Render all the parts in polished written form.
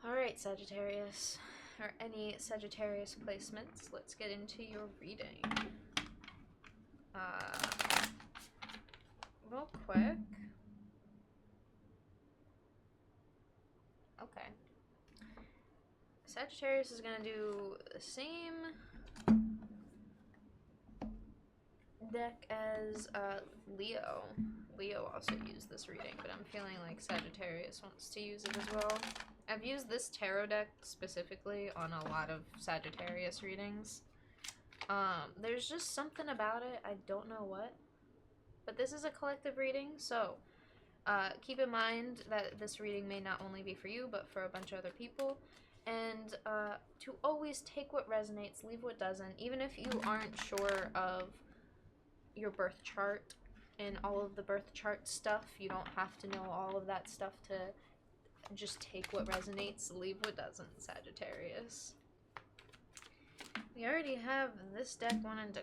Alright, Sagittarius, or any Sagittarius placements, let's get into your reading. Real quick. Okay. Sagittarius is gonna do the same deck as Leo. Leo also used this reading, but I'm feeling like Sagittarius wants to use it as well. I've used this tarot deck specifically on a lot of Sagittarius readings. There's just something about it, I don't know what. But this is a collective reading, so keep in mind that this reading may not only be for you, but for a bunch of other people. And to always take what resonates, leave what doesn't. Even if you aren't sure of your birth chart and all of the birth chart stuff, you don't have to know all of that stuff to just take what resonates, leave what doesn't, Sagittarius. We already have this deck wanting to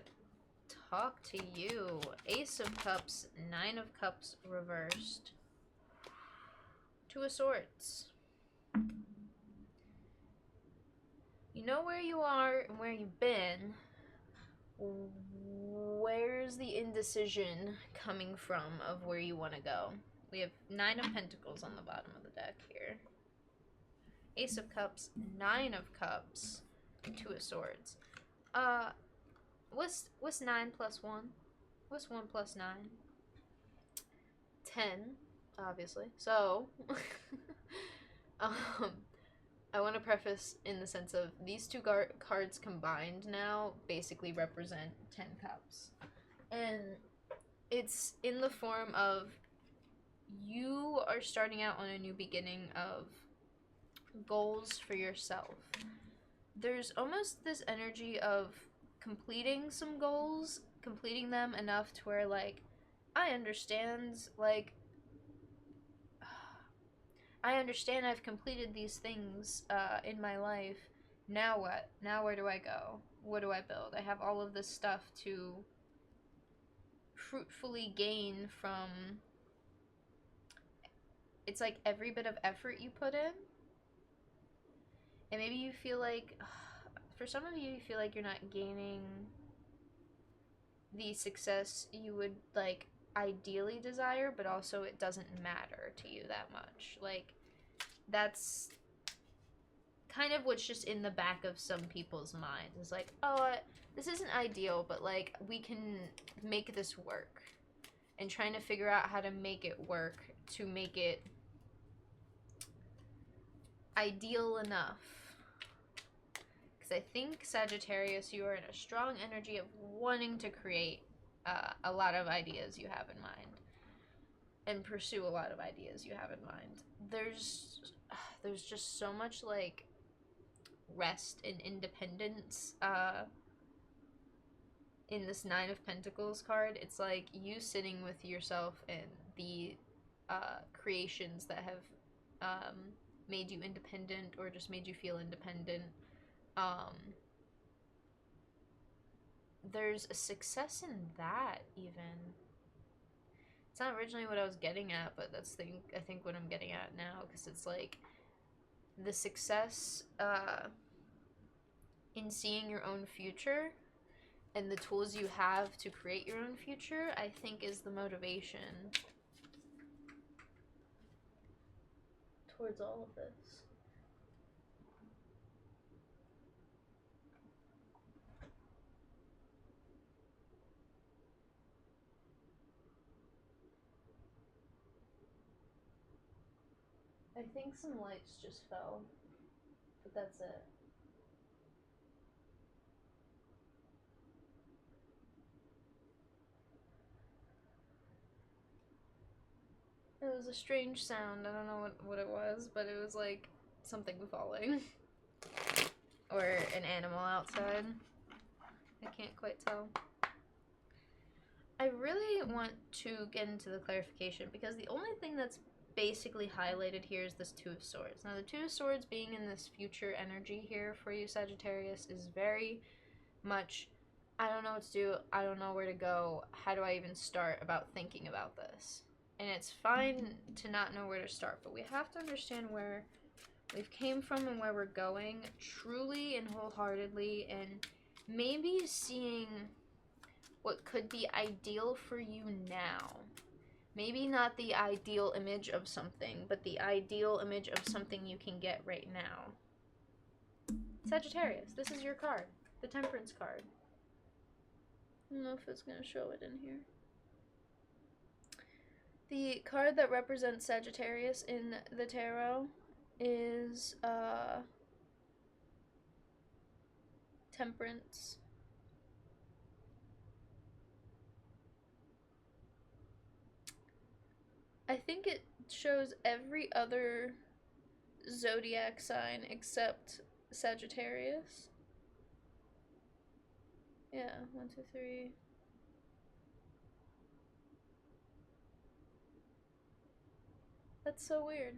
talk to you. Ace of Cups, Nine of Cups reversed. Two of Swords. You know where you are and where you've been. Where's the indecision coming from of where you want to go? We have Nine of Pentacles on the bottom of the deck here. Ace of Cups, Nine of Cups, Two of Swords. What's 9 plus 1? What's 1 plus 9? 10, obviously. So, I want to preface in the sense of these two cards combined now basically represent 10 cups. And it's in the form of you are starting out on a new beginning of goals for yourself. There's almost this energy of completing some goals, completing them enough to where, like, I understand I've completed these things in my life. Now what? Now where do I go? What do I build? I have all of this stuff to fruitfully gain from. It's like every bit of effort you put in. And maybe you feel like, for some of you, you feel like you're not gaining the success you would, like, ideally desire, but also it doesn't matter to you that much. Like, that's kind of what's just in the back of some people's minds. It's like, oh, this isn't ideal, but, like, we can make this work. And trying to figure out how to make it work to make it ideal enough. Because I think, Sagittarius, you are in a strong energy of wanting to create a lot of ideas you have in mind. And pursue a lot of ideas you have in mind. There's just so much, like, rest and independence in this Nine of Pentacles card. It's like you sitting with yourself and the creations that have made you independent or just made you feel independent. There's a success in that, even. It's not originally what I was getting at, but that's I think what I'm getting at now, because it's like the success in seeing your own future and the tools you have to create your own future, I think, is the motivation towards all of this. I think some lights just fell, but that's it. It was a strange sound. I don't know what it was, but it was like something falling. Or an animal outside. I can't quite tell. I really want to get into the clarification, because the only thing that's basically highlighted here is this Two of Swords. Now, the Two of Swords being in this future energy here for you, Sagittarius, is very much, I don't know what to do, I don't know where to go, how do I even start about thinking about this? And it's fine to not know where to start, but we have to understand where we've came from and where we're going truly and wholeheartedly, and maybe seeing what could be ideal for you now. Maybe not the ideal image of something, but the ideal image of something you can get right now. Sagittarius, this is your card. The Temperance card. I don't know if it's going to show it in here. The card that represents Sagittarius in the tarot is Temperance. I think it shows every other zodiac sign except Sagittarius. Yeah, 1, 2, 3. That's so weird.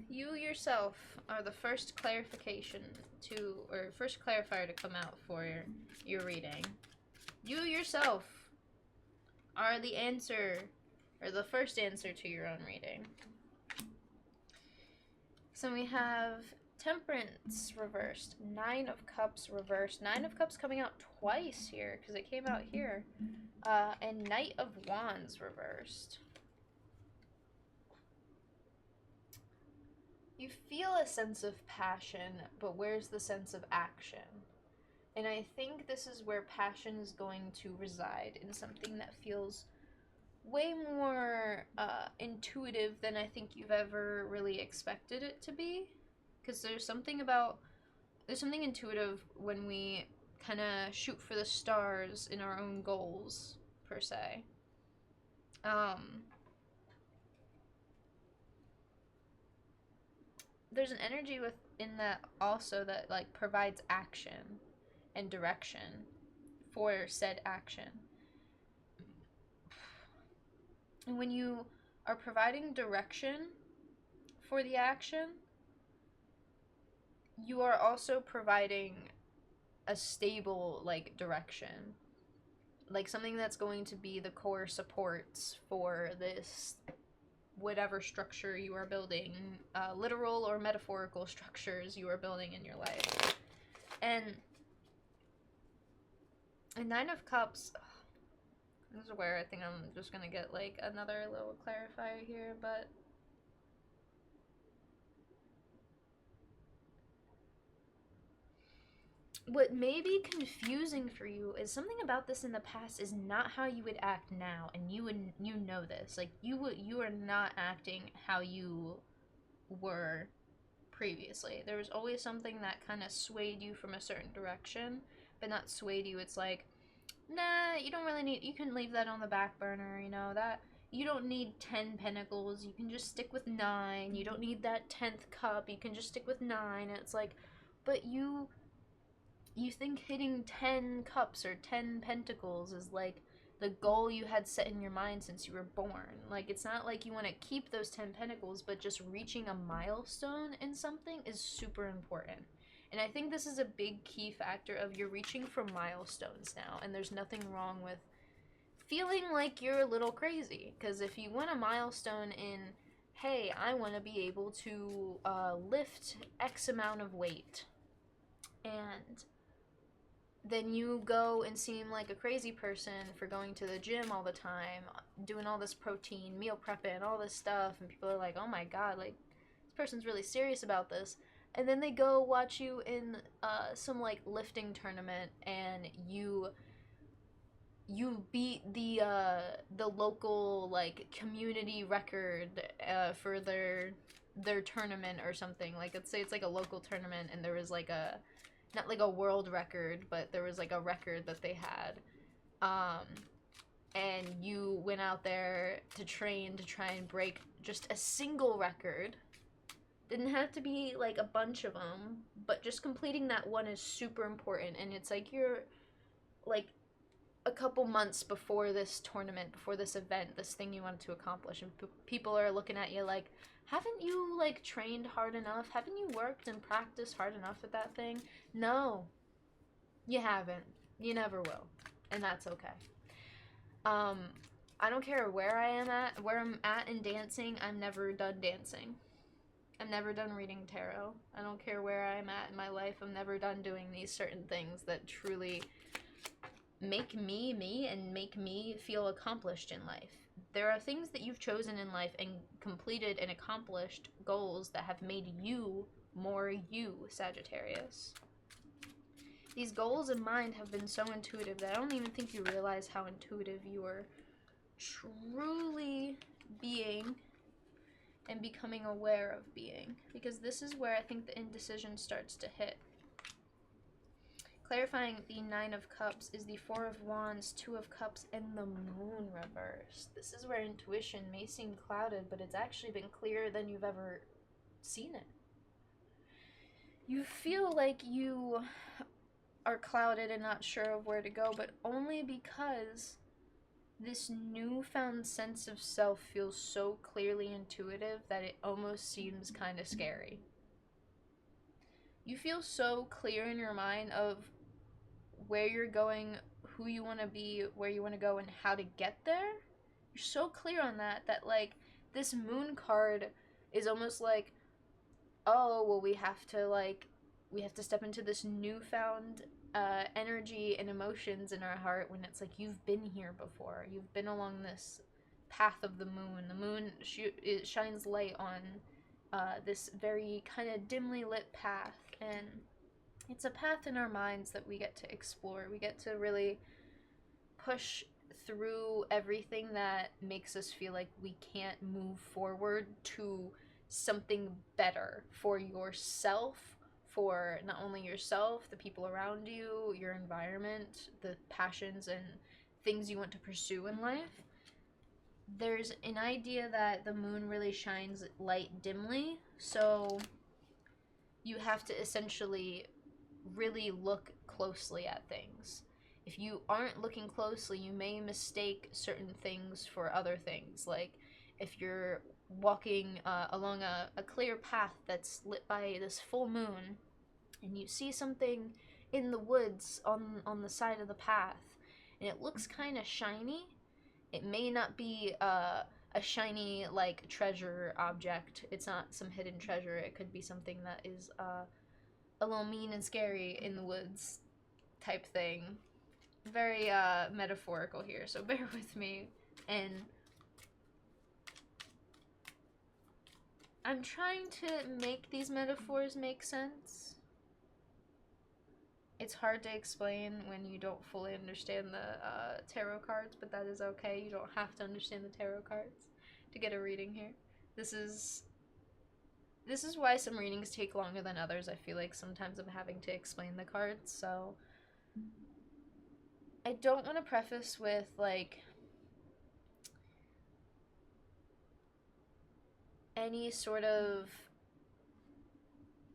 You yourself are the first clarification to, or first clarifier to come out for your reading. You yourself are the answer, or the first answer to your own reading. So we have Temperance reversed, 9 of Cups reversed, 9 of Cups coming out twice here, because it came out here, and Knight of Wands reversed. You feel a sense of passion, but where's the sense of action? And I think this is where passion is going to reside, in something that feels way more intuitive than I think you've ever really expected it to be. Because there's something intuitive when we kind of shoot for the stars in our own goals, per se. There's an energy within that also that like provides action and direction for said action. And when you are providing direction for the action, you are also providing a stable like direction, like something that's going to be the core supports for this whatever structure you are building, literal or metaphorical structures you are building in your life. And 9 of Cups, this is where I think I'm just gonna get like another little clarifier here, but what may be confusing for you is something about this in the past is not how you would act now, and you know this. Like you are not acting how you were previously. There was always something that kind of swayed you from a certain direction, but not swayed you. It's like, nah, you don't really need, you can leave that on the back burner, you know, that you don't need 10 pentacles, you can just stick with 9. You don't need that 10th cup, you can just stick with 9. And it's like, but you think hitting 10 cups or 10 pentacles is like the goal you had set in your mind since you were born. Like, it's not like you want to keep those 10 pentacles, but just reaching a milestone in something is super important. And I think this is a big key factor of you're reaching for milestones now, and there's nothing wrong with feeling like you're a little crazy. Because if you want a milestone in, hey, I want to be able to lift X amount of weight, and then you go and seem like a crazy person for going to the gym all the time, doing all this protein, meal prepping, all this stuff, and people are like, oh my god, like, this person's really serious about this. And then they go watch you in some, like, lifting tournament, and you beat the local, like, community record for their tournament or something. Like, let's say it's, like, a local tournament, and there was, like, not like a world record, but there was like a record that they had. And you went out there to train to try and break just a single record. Didn't have to be like a bunch of them, but just completing that one is super important. And it's like you're like a couple months before this tournament, before this event, this thing you wanted to accomplish, and people are looking at you like, haven't you, like, trained hard enough? Haven't you worked and practiced hard enough at that thing? No, you haven't. You never will. And that's okay. I don't care where I'm at in dancing, I'm never done dancing. I'm never done reading tarot. I don't care where I'm at in my life, I'm never done doing these certain things that truly make me me and make me feel accomplished in life. There are things that you've chosen in life and completed and accomplished goals that have made you more you, Sagittarius. These goals in mind have been so intuitive that I don't even think you realize how intuitive you are truly being and becoming aware of being. Because this is where I think the indecision starts to hit. Clarifying the Nine of Cups is the Four of Wands, Two of Cups, and the Moon reversed. This is where intuition may seem clouded, but it's actually been clearer than you've ever seen it. You feel like you are clouded and not sure of where to go, but only because this newfound sense of self feels so clearly intuitive that it almost seems kind of scary. You feel so clear in your mind of where you're going, who you want to be, where you want to go, and how to get there. You're so clear on that like this moon card is almost like, oh, well, we have to step into this newfound energy and emotions in our heart, when it's like you've been here before. You've been along this path of the moon. The moon it shines light on this very kind of dimly lit path, and it's a path in our minds that we get to explore. We get to really push through everything that makes us feel like we can't move forward to something better for yourself, for not only yourself, the people around you, your environment, the passions and things you want to pursue in life. There's an idea that the moon really shines light dimly, so you have to essentially really look closely at things. If you aren't looking closely, you may mistake certain things for other things. Like if you're walking along a clear path that's lit by this full moon, and you see something in the woods on the side of the path, and it looks kind of shiny, it may not be a shiny, like, treasure object. It's not some hidden treasure. It could be something that is a little mean and scary in the woods type thing. Very metaphorical here, so bear with me. And I'm trying to make these metaphors make sense. It's hard to explain when you don't fully understand the tarot cards, but that is okay. You don't have to understand the tarot cards to get a reading here. This is why some readings take longer than others. I feel like sometimes I'm having to explain the cards, so I don't want to preface with, like, any sort of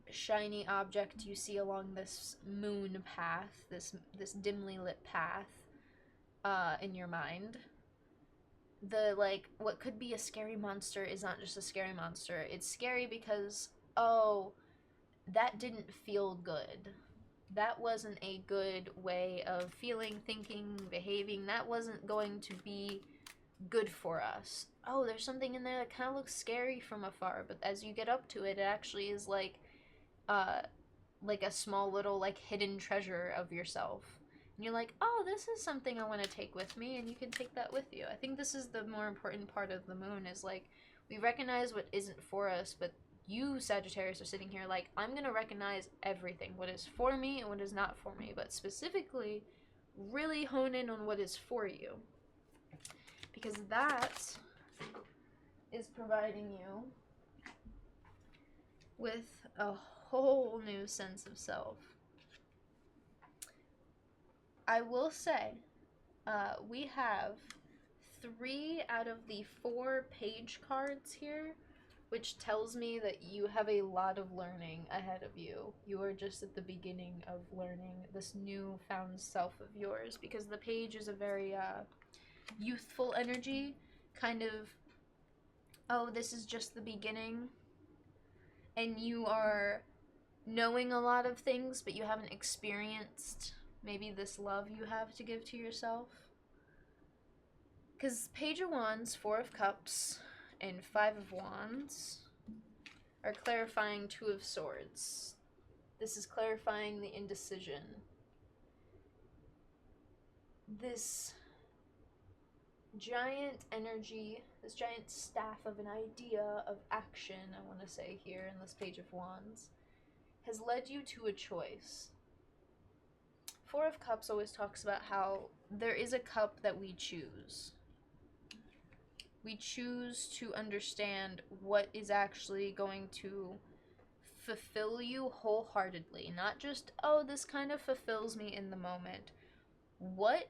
shiny object you see along this moon path, this dimly lit path, in your mind. The, like, what could be a scary monster is not just a scary monster. It's scary because, oh, that didn't feel good. That wasn't a good way of feeling, thinking, behaving. That wasn't going to be good for us. Oh, there's something in there that kind of looks scary from afar, but as you get up to it, it actually is like a small little, like, hidden treasure of yourself. And you're like, oh, this is something I want to take with me, and you can take that with you. I think this is the more important part of the moon, is, like, we recognize what isn't for us, but you, Sagittarius, are sitting here like, I'm going to recognize everything, what is for me and what is not for me, but specifically really hone in on what is for you. Because that is providing you with a whole new sense of self. I will say, we have 3 out of the 4 page cards here which tells me that you have a lot of learning ahead of you. You are just at the beginning of learning this newfound self of yours, because the page is a very youthful energy, kind of, oh, this is just the beginning, and you are knowing a lot of things, but you haven't experienced maybe this love you have to give to yourself. Because Page of Wands, Four of Cups, and Five of Wands are clarifying Two of Swords. This is clarifying the indecision. This giant energy, this giant staff of an idea of action, I want to say here in this Page of Wands, has led you to a choice. Four of Cups always talks about how there is a cup that we choose. We choose to understand what is actually going to fulfill you wholeheartedly. Not just, oh, this kind of fulfills me in the moment. What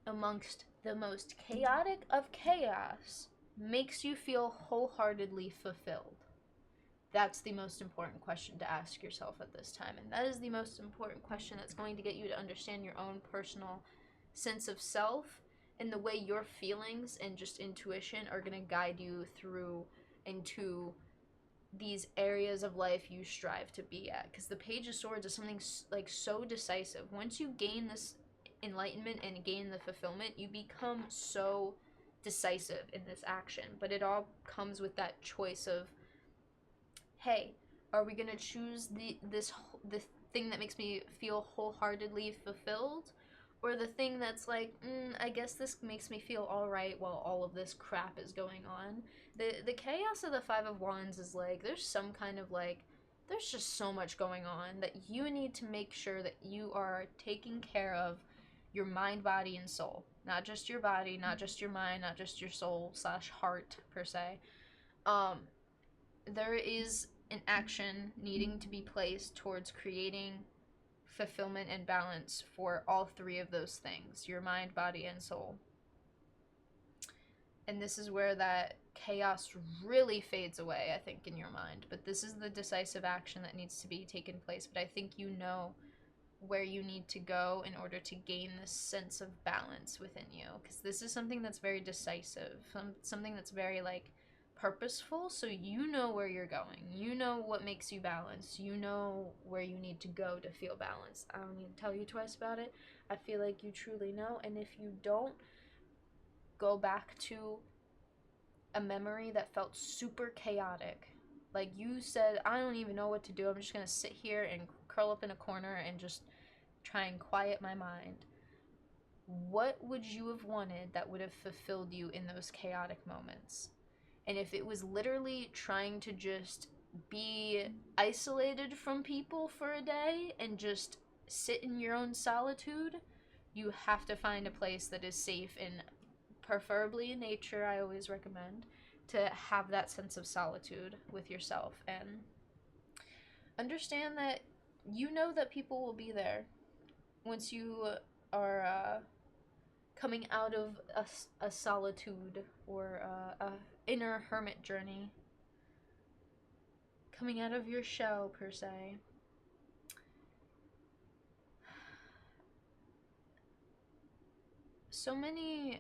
amongst the most chaotic of chaos makes you feel wholeheartedly fulfilled? That's the most important question to ask yourself at this time. And that is the most important question that's going to get you to understand your own personal sense of self, and the way your feelings and just intuition are going to guide you through into these areas of life you strive to be at. Because the Page of Swords is something like so decisive. Once you gain this enlightenment and gain the fulfillment, you become so decisive in this action. But it all comes with that choice of, hey, are we going to choose the thing that makes me feel wholeheartedly fulfilled, or the thing that's like, I guess this makes me feel alright while all of this crap is going on? The chaos of the Five of Wands is like, there's some kind of like, there's just so much going on that you need to make sure that you are taking care of your mind, body, and soul. Not just your body, not just your mind, not just your soul / heart, per se. There is an action needing to be placed towards creating fulfillment and balance for all three of those things, your mind, body, and soul. And this is where that chaos really fades away, I think, in your mind. But this is the decisive action that needs to be taken place. But I think you know where you need to go in order to gain this sense of balance within you. Because this is something that's very decisive, something that's very, like, purposeful. So you know where you're going. You know what makes you balanced. You know where you need to go to feel balanced. I don't need to tell you twice about it. I feel like you truly know. And if you don't, go back to a memory that felt super chaotic. Like you said, I don't even know what to do. I'm just going to sit here and curl up in a corner and just try and quiet my mind. What would you have wanted that would have fulfilled you in those chaotic moments? And if it was literally trying to just be isolated from people for a day and just sit in your own solitude, you have to find a place that is safe, and preferably in nature, I always recommend, to have that sense of solitude with yourself. And understand that you know that people will be there once you are coming out of a solitude or a inner hermit journey, coming out of your shell, per se. So many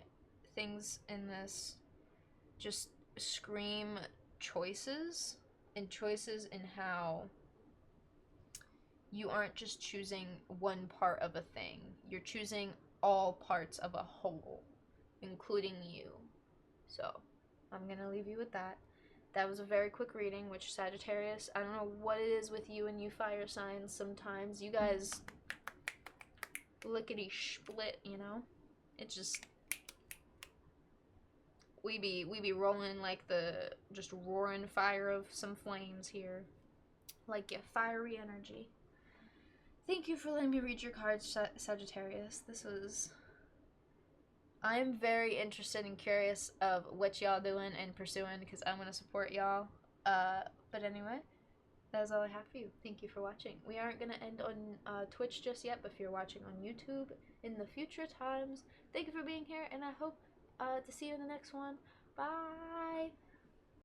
things in this just scream choices, and choices in how you aren't just choosing one part of a thing. You're choosing all parts of a whole, including you. So, I'm going to leave you with that. That was a very quick reading, which Sagittarius, I don't know what it is with you and you fire signs sometimes. You guys lickety split, you know? It just, we be rolling like the just roaring fire of some flames here. Like your fiery energy. Thank you for letting me read your cards, Sagittarius. I'm very interested and curious of what y'all doing and pursuing, because I'm going to support y'all. But anyway, that is all I have for you. Thank you for watching. We aren't going to end on Twitch just yet, but if you're watching on YouTube in the future times, thank you for being here, and I hope to see you in the next one. Bye!